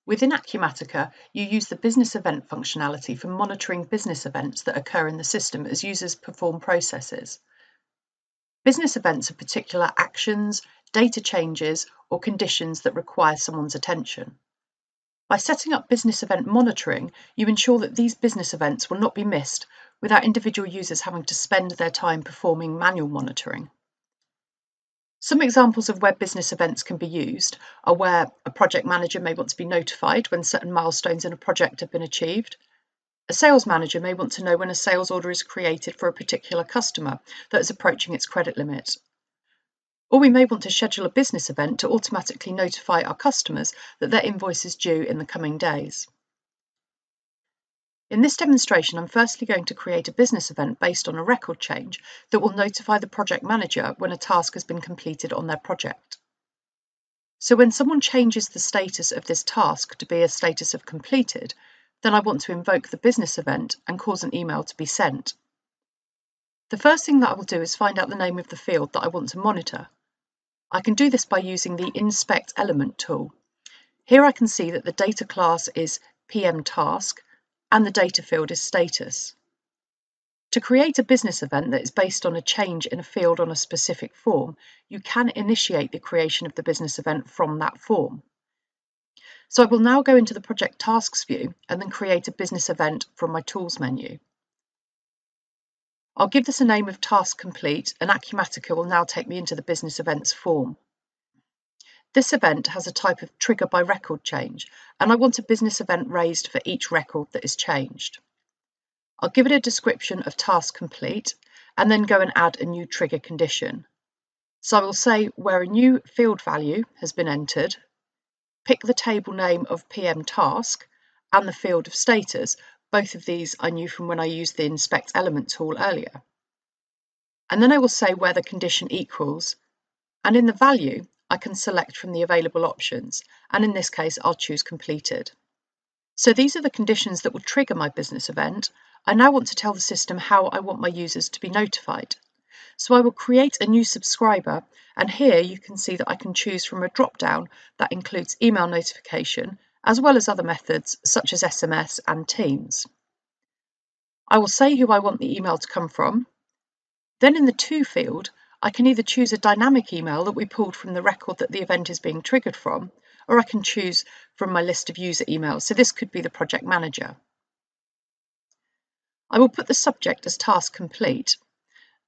Within Acumatica, you use the business event functionality for monitoring business events that occur in the system as users perform processes. Business events are particular actions, data changes, or conditions that require someone's attention. By setting up business event monitoring, you ensure that these business events will not be missed without individual users having to spend their time performing manual monitoring. Some examples of where business events can be used are where a project manager may want to be notified when certain milestones in a project have been achieved. A sales manager may want to know when a sales order is created for a particular customer that is approaching its credit limit. Or we may want to schedule a business event to automatically notify our customers that their invoice is due in the coming days. In this demonstration, I'm firstly going to create a business event based on a record change that will notify the project manager when a task has been completed on their project. So when someone changes the status of this task to be a status of completed, then I want to invoke the business event and cause an email to be sent. The first thing that I will do is find out the name of the field that I want to monitor. I can do this by using the Inspect Element tool. Here I can see that the data class is PM Task and the data field is Status. To create a business event that is based on a change in a field on a specific form, you can initiate the creation of the business event from that form. So I will now go into the Project Tasks view and then create a business event from my Tools menu. I'll give this a name of Task Complete, and Acumatica will now take me into the business events form. This event has a type of trigger by record change, and I want a business event raised for each record that is changed. I'll give it a description of Task Complete and then go and add a new trigger condition. So I will say where a new field value has been entered, pick the table name of PM Task and the field of status. Both of these I knew from when I used the Inspect Element tool earlier. And then I will say where the condition equals, and in the value I can select from the available options, and in this case I'll choose completed. So these are the conditions that will trigger my business event. I now want to tell the system how I want my users to be notified. So I will create a new subscriber, and here you can see that I can choose from a drop-down that includes email notification, as well as other methods such as SMS and Teams. I will say who I want the email to come from. Then in the To field, I can either choose a dynamic email that we pulled from the record that the event is being triggered from, or I can choose from my list of user emails. So this could be the project manager. I will put the subject as Task Complete,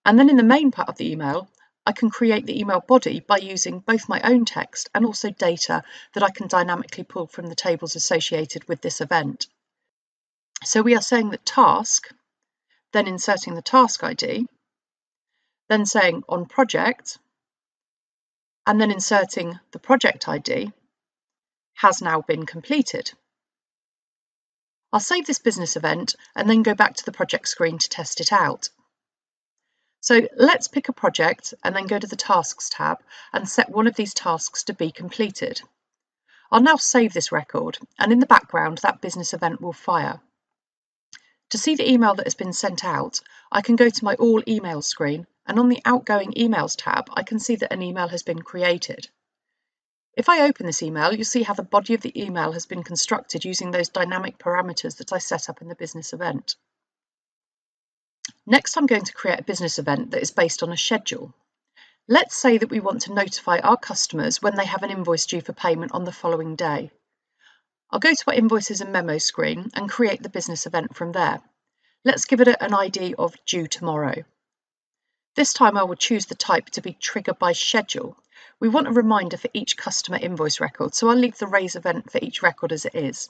and then in the main part of the email, I can create the email body by using both my own text and also data that I can dynamically pull from the tables associated with this event. So we are saying that task, then inserting the task ID, then saying on project, and then inserting the project ID, has now been completed. I'll save this business event and then go back to the project screen to test it out. So let's pick a project and then go to the Tasks tab and set one of these tasks to be completed. I'll now save this record, and in the background that business event will fire. To see the email that has been sent out, I can go to my All Emails screen, and on the Outgoing Emails tab I can see that an email has been created. If I open this email, you'll see how the body of the email has been constructed using those dynamic parameters that I set up in the business event. Next, I'm going to create a business event that is based on a schedule. Let's say that we want to notify our customers when they have an invoice due for payment on the following day. I'll go to our Invoices and Memos screen and create the business event from there. Let's give it an ID of Due Tomorrow. This time I will choose the type to be Trigger by Schedule. We want a reminder for each customer invoice record, so I'll leave the raise event for each record as it is.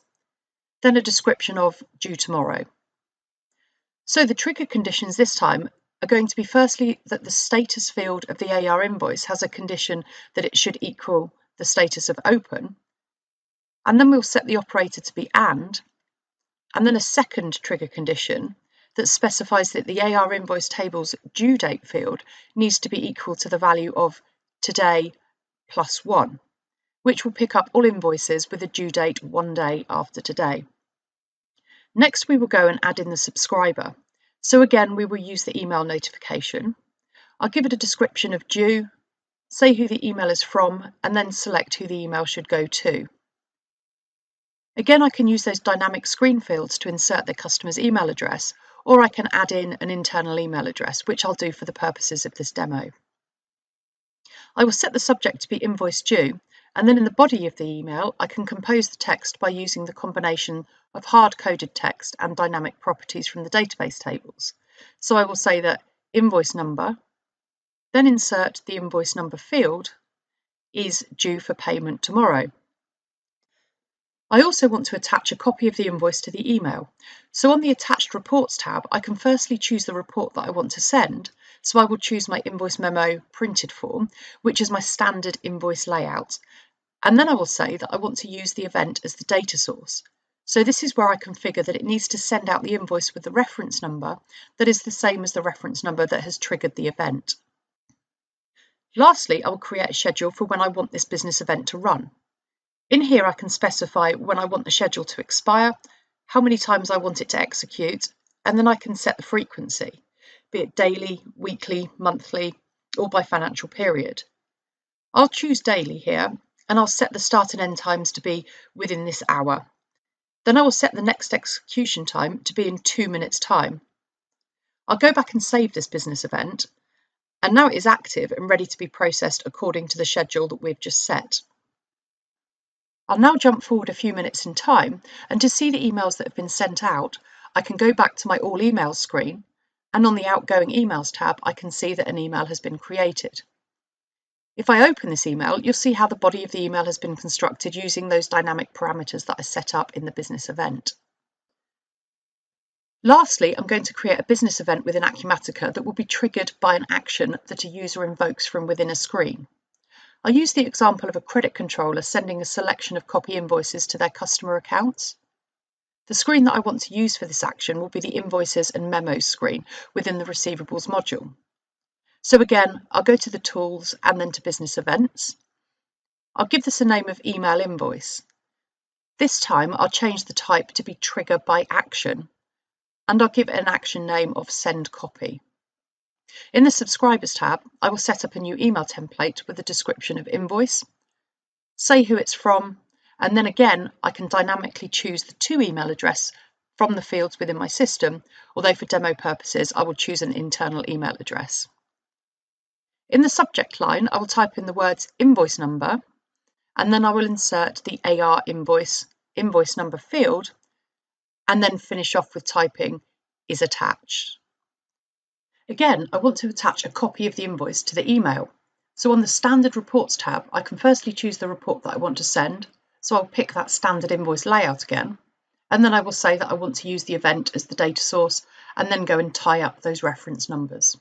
Then a description of Due Tomorrow. So the trigger conditions this time are going to be firstly that the status field of the AR invoice has a condition that it should equal the status of open, and then we'll set the operator to be and then a second trigger condition that specifies that the AR invoice table's due date field needs to be equal to the value of today plus 1, which will pick up all invoices with a due date 1 day after today. Next, we will go and add in the subscriber. So again, we will use the email notification. I'll give it a description of due, say who the email is from, and then select who the email should go to. Again, I can use those dynamic screen fields to insert the customer's email address, or I can add in an internal email address, which I'll do for the purposes of this demo. I will set the subject to be invoice due, and then in the body of the email, I can compose the text by using the combination of hard-coded text and dynamic properties from the database tables. So I will say that invoice number, then insert the invoice number field, is due for payment tomorrow. I also want to attach a copy of the invoice to the email. So on the Attached Reports tab, I can firstly choose the report that I want to send. So I will choose my invoice memo printed form, which is my standard invoice layout. And then I will say that I want to use the event as the data source. So this is where I configure that it needs to send out the invoice with the reference number that is the same as the reference number that has triggered the event. Lastly, I will create a schedule for when I want this business event to run. In here, I can specify when I want the schedule to expire, how many times I want it to execute, and then I can set the frequency, be it daily, weekly, monthly, or by financial period. I'll choose daily here, and I'll set the start and end times to be within this hour. Then I will set the next execution time to be in 2 minutes' time. I'll go back and save this business event, and now it is active and ready to be processed according to the schedule that we've just set. I'll now jump forward a few minutes in time, and to see the emails that have been sent out, I can go back to my All Emails screen, and on the Outgoing Emails tab, I can see that an email has been created. If I open this email, you'll see how the body of the email has been constructed using those dynamic parameters that I set up in the business event. Lastly, I'm going to create a business event within Acumatica that will be triggered by an action that a user invokes from within a screen. I'll use the example of a credit controller sending a selection of copy invoices to their customer accounts. The screen that I want to use for this action will be the Invoices and Memos screen within the Receivables module. So again, I'll go to the Tools and then to Business Events. I'll give this a name of Email Invoice. This time I'll change the type to be Trigger by Action, and I'll give it an action name of Send Copy. In the Subscribers tab, I will set up a new email template with a description of invoice, say who it's from, and then again I can dynamically choose the to email address from the fields within my system, although for demo purposes I will choose an internal email address. In the subject line, I will type in the words invoice number, and then I will insert the AR invoice number field, and then finish off with typing is attached. Again, I want to attach a copy of the invoice to the email. So on the Standard Reports tab, I can firstly choose the report that I want to send. So I'll pick that standard invoice layout again. And then I will say that I want to use the event as the data source and then go and tie up those reference numbers.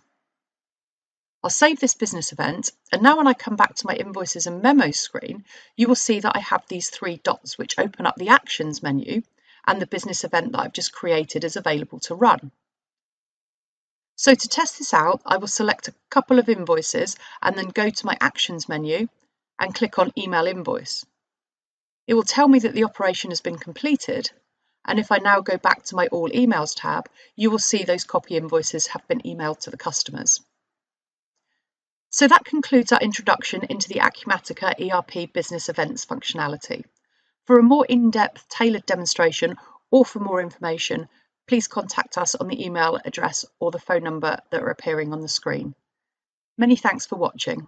I'll save this business event. And now when I come back to my Invoices and Memos screen, you will see that I have these 3 dots which open up the Actions menu, and the business event that I've just created is available to run. So to test this out, I will select a couple of invoices and then go to my Actions menu and click on Email Invoice. It will tell me that the operation has been completed, and if I now go back to my All Emails tab, you will see those copy invoices have been emailed to the customers. So that concludes our introduction into the Acumatica ERP Business Events functionality. For a more in-depth, tailored demonstration or for more information, please contact us on the email address or the phone number that are appearing on the screen. Many thanks for watching.